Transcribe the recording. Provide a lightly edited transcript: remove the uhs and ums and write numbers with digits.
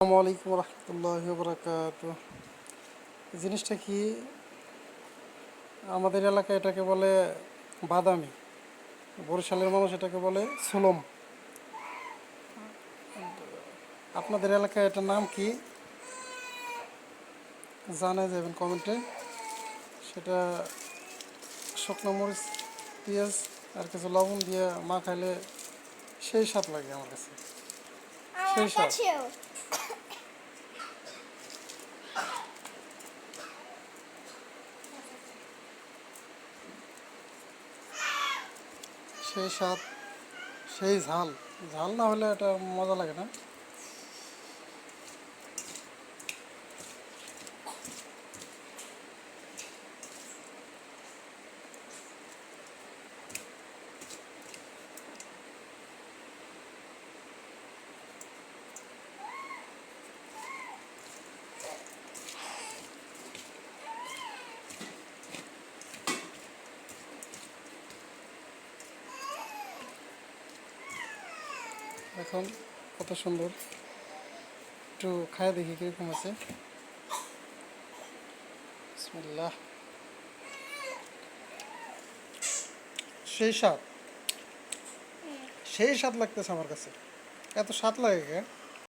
আসসালামু আলাইকুম রহমতুল্লাহি ওয়া বারাকাতুহু। জিনিসটা কি, আমাদের এলাকায় এটাকে বলে বাদামি, বরিশালের মানুষ এটাকে বলে সুলম। আপনাদের এলাকায় এটার নাম কি জানা যাবেন কমেন্টে। সেটা শুকনো মরিচ, পেঁয়াজ আর কিছু লবণ দিয়ে মা খাইলে সেই স্বাদ লাগে আমার কাছে, সেই স্বাদ। সেই স্বাদ, সেই ঝাল। ঝাল না হলে এটা মজা লাগে না। এখন কত সুন্দর, একটু খায় দেখি কীরকম আছে। বিসমিল্লাহ। সেই স্বাদ, সেই স্বাদ লাগতেছে আমার কাছে। এত স্বাদ লাগে কে?